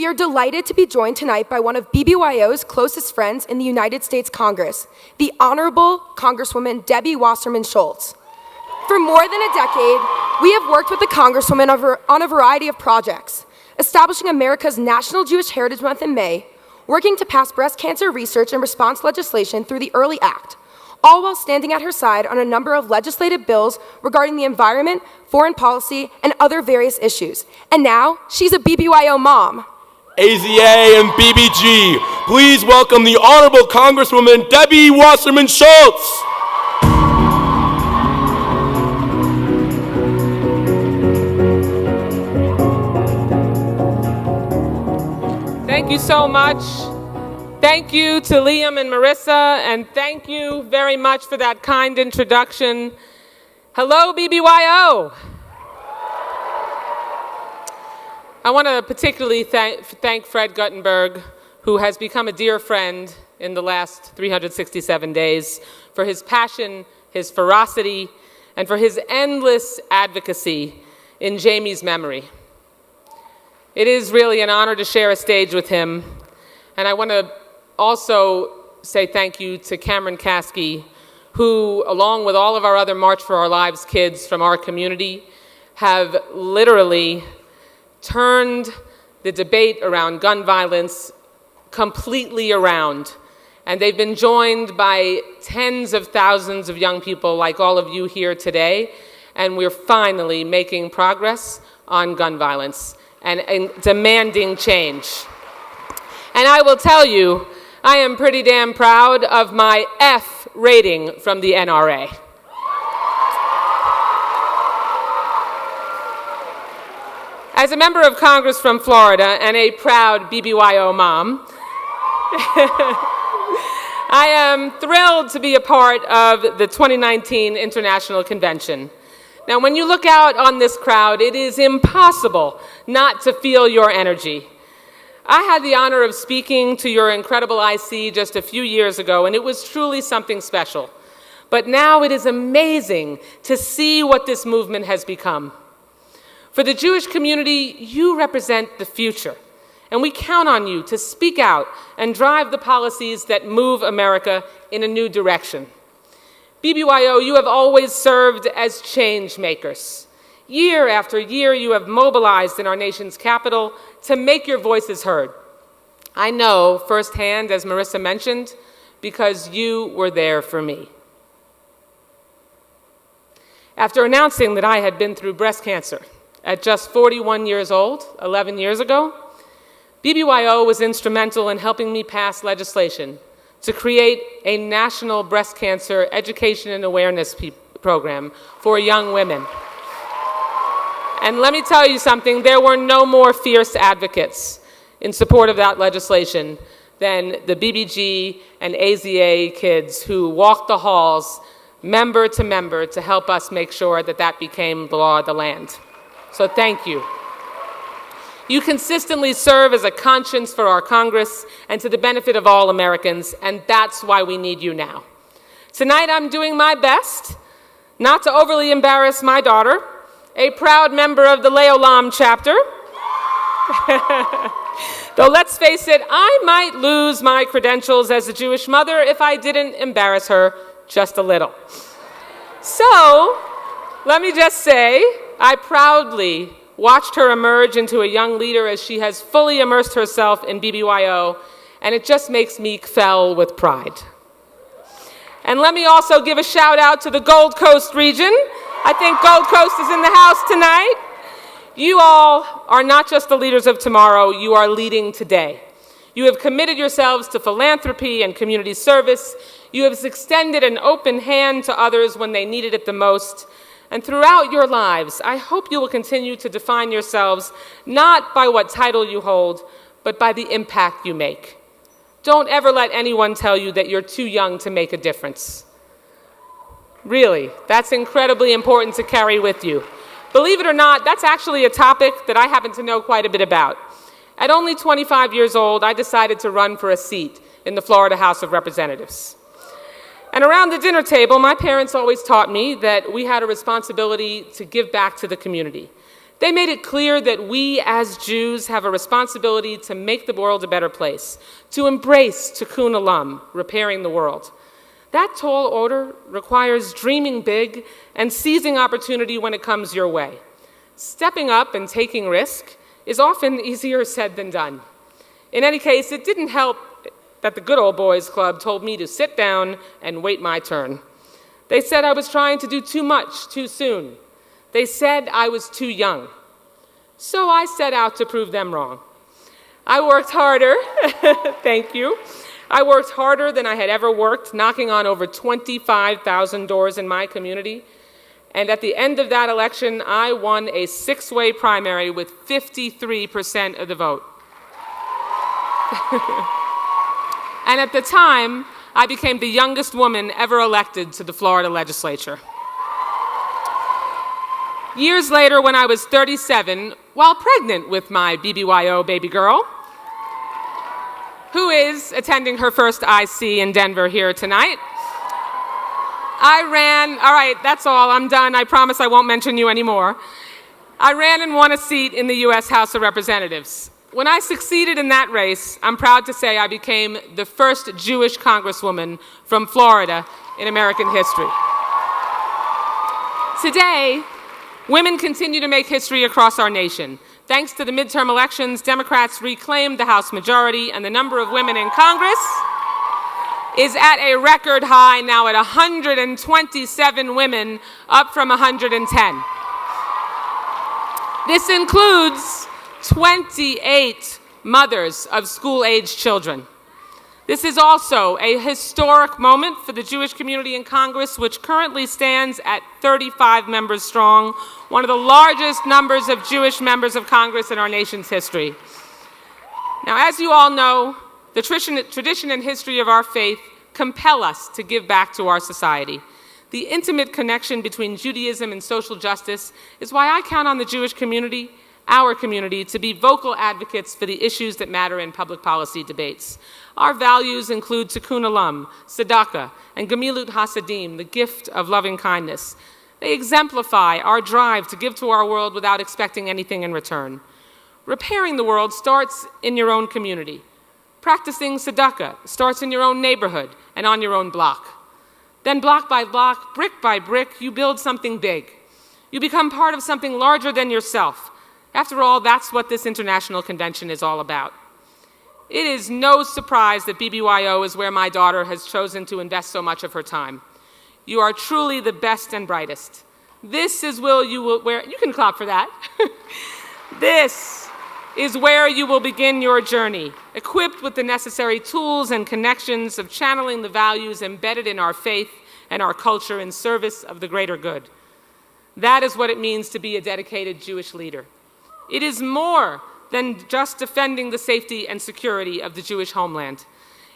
We are delighted to be joined tonight by one of BBYO's closest friends in the United States Congress, the Honorable Congresswoman Debbie Wasserman Schultz. For more than a decade, we have worked with the Congresswoman on a variety of projects, establishing America's National Jewish Heritage Month in May, working to pass breast cancer research and response legislation through the EARLY Act, all while standing at her side on a number of legislative bills regarding the environment, foreign policy, and other various issues. And now, she's a BBYO mom. AZA and BBG, please welcome the Honorable Congresswoman Debbie Wasserman Schultz. Thank you so much. Thank you to Liam and Marissa, and thank you very much for that kind introduction. Hello, BBYO. I want to particularly thank Fred Guttenberg, who has become a dear friend in the last 367 days, for his passion, his ferocity, and for his endless advocacy in Jamie's memory. It is really an honor to share a stage with him, and I want to also say thank you to Cameron Caskey, who, along with all of our other March for Our Lives kids from our community, have literally turned the debate around gun violence completely around. And they've been joined by tens of thousands of young people like all of you here today, and we're finally making progress on gun violence and demanding change. And I will tell you, I am pretty damn proud of my F rating from the NRA. As a member of Congress from Florida and a proud BBYO mom, I am thrilled to be a part of the 2019 International Convention. Now, when you look out on this crowd, it is impossible not to feel your energy. I had the honor of speaking to your incredible IC just a few years ago, and it was truly something special. But now it is amazing to see what this movement has become. For the Jewish community, you represent the future, and we count on you to speak out and drive the policies that move America in a new direction. BBYO, you have always served as change makers. Year after year, you have mobilized in our nation's capital to make your voices heard. I know firsthand, as Marissa mentioned, because you were there for me. After announcing that I had been through breast cancer at just 41 years old, 11 years ago, BBYO was instrumental in helping me pass legislation to create a national breast cancer education and awareness program for young women. And let me tell you something, there were no more fierce advocates in support of that legislation than the BBG and AZA kids who walked the halls member to member to help us make sure that that became the law of the land. So thank you. You consistently serve as a conscience for our Congress and to the benefit of all Americans, and that's why we need you now. Tonight I'm doing my best not to overly embarrass my daughter, a proud member of the Leolam chapter. Though let's face it, I might lose my credentials as a Jewish mother if I didn't embarrass her just a little. So, let me just say, I proudly watched her emerge into a young leader as she has fully immersed herself in BBYO, and it just makes me fell with pride. And let me also give a shout out to the Gold Coast region. I think Gold Coast is in the house tonight. You all are not just the leaders of tomorrow, you are leading today. You have committed yourselves to philanthropy and community service. You have extended an open hand to others when they needed it the most. And throughout your lives, I hope you will continue to define yourselves not by what title you hold, but by the impact you make. Don't ever let anyone tell you that you're too young to make a difference. Really, that's incredibly important to carry with you. Believe it or not, that's actually a topic that I happen to know quite a bit about. At only 25 years old, I decided to run for a seat in the Florida House of Representatives. And around the dinner table, my parents always taught me that we had a responsibility to give back to the community, They made it clear that we as Jews have a responsibility to make the world a better place, to embrace Tikkun Olam, repairing the world. That tall order requires dreaming big and seizing opportunity when it comes your way. Stepping up and taking risk is often easier said than done. In any case, it didn't help that the Good Old Boys Club told me to sit down and wait my turn. They said I was trying to do too much too soon. They said I was too young. So I set out to prove them wrong. I worked harder, thank you. I worked harder than I had ever worked, knocking on over 25,000 doors in my community. And at the end of that election, I won a 6-way primary with 53% of the vote. And at the time, I became the youngest woman ever elected to the Florida legislature. Years later, when I was 37, while pregnant with my BBYO baby girl, who is attending her first IC in Denver here tonight, all right, that's all, I'm done. I promise I won't mention you anymore. I ran and won a seat in the U.S. House of Representatives. When I succeeded in that race, I'm proud to say I became the first Jewish Congresswoman from Florida in American history. Today, women continue to make history across our nation. Thanks to the midterm elections, Democrats reclaimed the House majority, and the number of women in Congress is at a record high now at 127 women, up from 110. This includes 28 mothers of school-aged children. This is also a historic moment for the Jewish community in Congress, which currently stands at 35 members strong, one of the largest numbers of Jewish members of Congress in our nation's history. Now, as you all know, the tradition and history of our faith compel us to give back to our society. The intimate connection between Judaism and social justice is why I count on the Jewish community, our community, to be vocal advocates for the issues that matter in public policy debates. Our values include Tikkun Olam, tzedakah, and gemilut hasadim, the gift of loving kindness. They exemplify our drive to give to our world without expecting anything in return. Repairing the world starts in your own community. Practicing tzedakah starts in your own neighborhood and on your own block. Then block by block, brick by brick, you build something big. You become part of something larger than yourself. After all, that's what this international convention is all about. It is no surprise that BBYO is where my daughter has chosen to invest so much of her time. You are truly the best and brightest. This is where you can clap for that. This is where you will begin your journey, equipped with the necessary tools and connections of channeling the values embedded in our faith and our culture in service of the greater good. That is what it means to be a dedicated Jewish leader. It is more than just defending the safety and security of the Jewish homeland.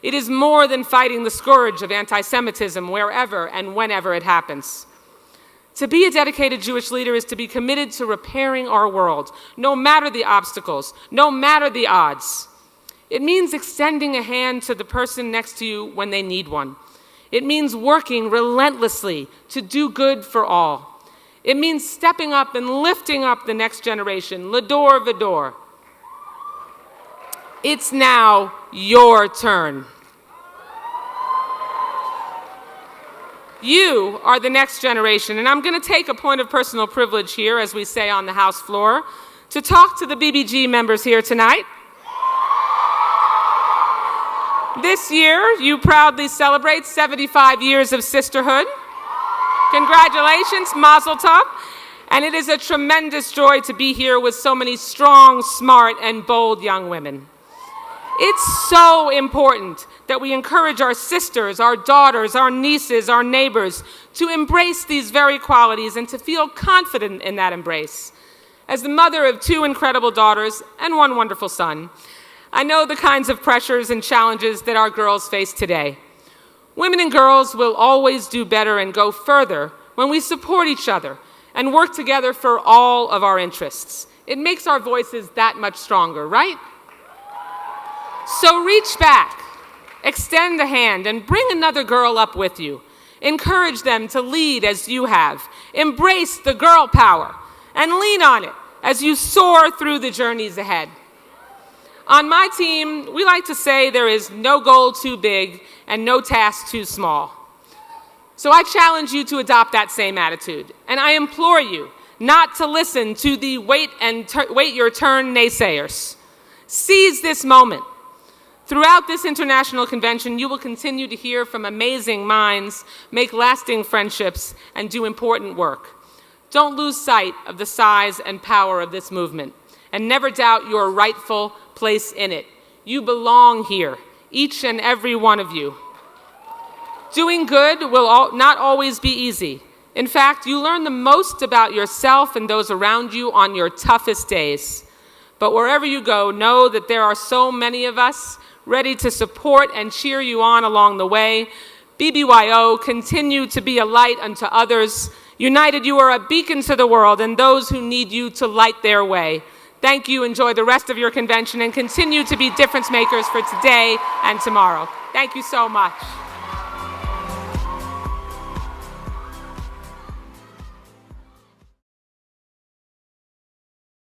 It is more than fighting the scourge of anti-Semitism wherever and whenever it happens. To be a dedicated Jewish leader is to be committed to repairing our world, no matter the obstacles, no matter the odds. It means extending a hand to the person next to you when they need one. It means working relentlessly to do good for all. It means stepping up and lifting up the next generation, l'dor v'dor. It's now your turn. You are the next generation, and I'm going to take a point of personal privilege here, as we say on the House floor, to talk to the BBG members here tonight. This year, you proudly celebrate 75 years of sisterhood. Congratulations, Mazel Tov. And it is a tremendous joy to be here with so many strong, smart, and bold young women. It's so important that we encourage our sisters, our daughters, our nieces, our neighbors to embrace these very qualities and to feel confident in that embrace. As the mother of 2 incredible daughters and 1 wonderful son, I know the kinds of pressures and challenges that our girls face today. Women and girls will always do better and go further when we support each other and work together for all of our interests. It makes our voices that much stronger, right? So reach back, extend a hand, and bring another girl up with you. Encourage them to lead as you have. Embrace the girl power and lean on it as you soar through the journeys ahead. On my team, we like to say there is no goal too big and no task too small. So I challenge you to adopt that same attitude, and I implore you not to listen to the wait your turn naysayers. Seize this moment. Throughout this international convention, you will continue to hear from amazing minds, make lasting friendships, and do important work. Don't lose sight of the size and power of this movement, and never doubt your rightful place in it. You belong here, each and every one of you. Doing good will not always be easy. In fact, you learn the most about yourself and those around you on your toughest days. But wherever you go, know that there are so many of us ready to support and cheer you on along the way. BBYO, continue to be a light unto others. United, you are a beacon to the world and those who need you to light their way. Thank you. Enjoy the rest of your convention and continue to be difference makers for today and tomorrow. Thank you so much.